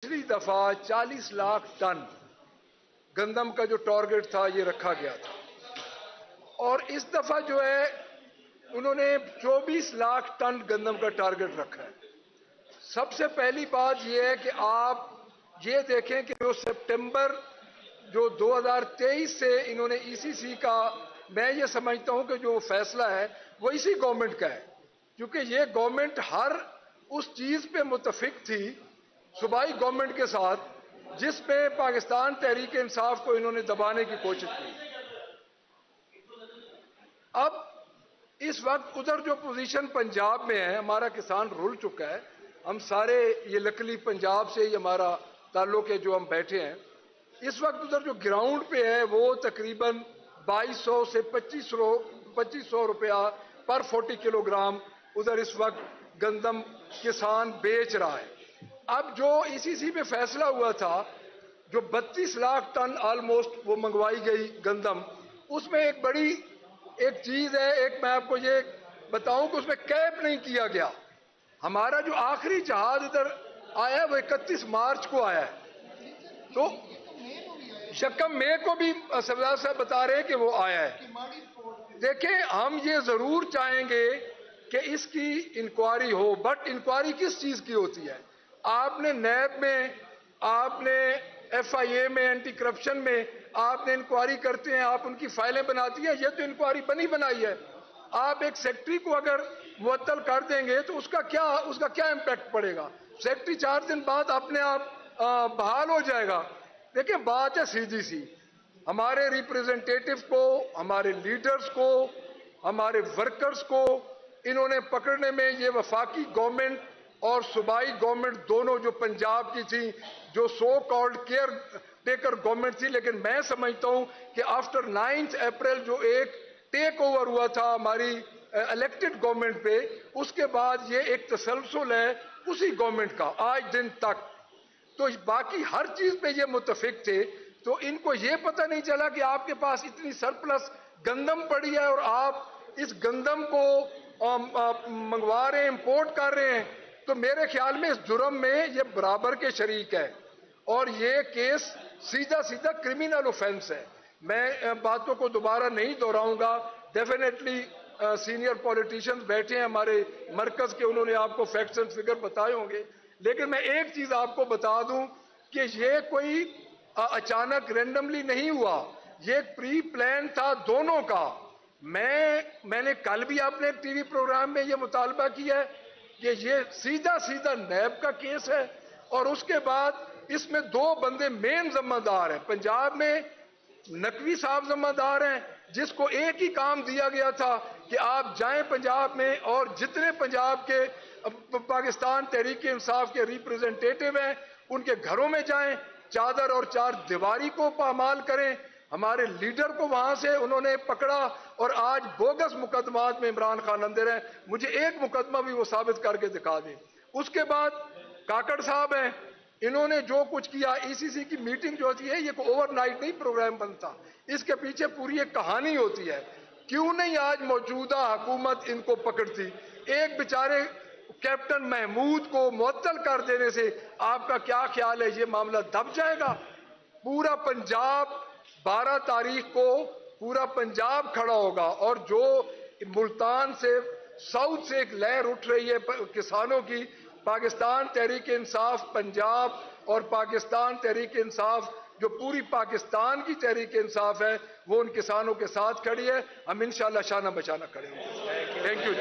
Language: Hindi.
पिछली दफा 40 लाख टन गंदम का जो टारगेट था ये रखा गया था और इस दफा जो है उन्होंने 24 लाख टन गंदम का टारगेट रखा है। सबसे पहली बात यह है कि आप ये देखें कि जो सितंबर जो 2023 से इन्होंने ईसीसी का, मैं ये समझता हूं कि जो फैसला है वो इसी गवर्नमेंट का है, क्योंकि ये गवर्नमेंट हर उस चीज पे मुत्तफिक थी सूबाई गवर्नमेंट के साथ जिसमें पाकिस्तान तहरीक इंसाफ को इन्होंने दबाने की कोशिश की। अब इस वक्त उधर जो पोजीशन पंजाब में है, हमारा किसान रुल चुका है, हम सारे ये लकली पंजाब से ही हमारा ताल्लुक है जो हम बैठे हैं। इस वक्त उधर जो ग्राउंड पे है वो तकरीबन 2200 से 2500 रुपया पर 40 किलोग्राम उधर इस वक्त गंदम किसान बेच रहा है। अब जो ईसीसी में फैसला हुआ था, जो 32 लाख टन ऑलमोस्ट वो मंगवाई गई गंदम, उसमें एक बड़ी एक चीज है, एक मैं आपको ये बताऊं कि उसमें कैप नहीं किया गया। हमारा जो आखिरी जहाज इधर आया वो 31 मार्च को आया है, तो शक्कम मई को भी सरदार साहब बता रहे हैं कि वो आया है। देखें, हम ये जरूर चाहेंगे कि इसकी इंक्वायरी हो, बट इंक्वायरी किस चीज की होती है? आपने नैब में, आपने एफआईए में, एंटी करप्शन में आपने इंक्वायरी करते हैं, आप उनकी फाइलें बनाती हैं। ये तो इंक्वायरी बनी बनाई है। आप एक सेक्रेटरी को अगर मुअत्तल कर देंगे तो उसका क्या इम्पैक्ट पड़ेगा? सेक्रेटरी 4 दिन बाद अपने आप बहाल हो जाएगा। देखिए, बात है सीधी सी, हमारे रिप्रेजेंटेटिव को, हमारे लीडर्स को, हमारे वर्कर्स को इन्होंने पकड़ने में, ये वफाकी गवर्नमेंट और सूबाई गवर्नमेंट दोनों जो पंजाब की थी, जो so called care taker government थी, लेकिन मैं समझता हूं कि आफ्टर 9 अप्रैल जो एक टेक ओवर हुआ था हमारी इलेक्टेड गवर्नमेंट पे, उसके बाद ये एक तसलसल है उसी गवर्नमेंट का आज दिन तक। तो बाकी हर चीज पे ये मुत्तफिक थे, तो इनको ये पता नहीं चला कि आपके पास इतनी सरप्लस गंदम पड़ी है और आप इस गंदम को मंगवा रहे हैं, इंपोर्ट कर रहे हैं। तो मेरे ख्याल में इस जुर्म में ये बराबर के शरीक है और ये केस सीधा सीधा क्रिमिनल ऑफेंस है। मैं बातों को दोबारा नहीं दोहराऊंगा। डेफिनेटली सीनियर पॉलिटिशियंस बैठे हैं हमारे मरकज के, उन्होंने आपको फैक्ट्स एंड फिगर बताए होंगे, लेकिन मैं एक चीज आपको बता दूं कि ये कोई अचानक रैंडमली नहीं हुआ, ये प्री प्लान था दोनों का। मैंने कल भी अपने टीवी प्रोग्राम में ये मुतालबा किया है कि ये सीधा सीधा नैब का केस है और उसके बाद इसमें 2 बंदे मेन जिम्मेदार हैं। पंजाब में नकवी साहब जिम्मेदार हैं, जिसको एक ही काम दिया गया था कि आप जाएं पंजाब में और जितने पंजाब के पाकिस्तान तहरीक इंसाफ के रिप्रेजेंटेटिव हैं उनके घरों में जाएं, चादर और 4 दीवारी को पामाल करें। हमारे लीडर को वहां से उन्होंने पकड़ा और आज बोगस मुकदमात में इमरान खान अंदर है। मुझे एक मुकदमा भी वो साबित करके दिखा दें। उसके बाद काकड़ साहब हैं, इन्होंने जो कुछ किया, ईसीसी की मीटिंग जो होती है ये कोई ओवरनाइट नहीं प्रोग्राम बनता, इसके पीछे पूरी एक कहानी होती है। क्यों नहीं आज मौजूदा हुकूमत इनको पकड़ती? एक बेचारे कैप्टन महमूद को मुअत्तल कर देने से आपका क्या ख्याल है ये मामला दब जाएगा? पूरा पंजाब 12 तारीख को पूरा पंजाब खड़ा होगा और जो मुल्तान से साउथ से एक लहर उठ रही है किसानों की, पाकिस्तान तहरीक इंसाफ पंजाब और पाकिस्तान तहरीक इंसाफ जो पूरी पाकिस्तान की तहरीक इंसाफ है वो उन किसानों के साथ खड़ी है। हम इंशाअल्लाह शाना बचाना करेंगे। Thank you.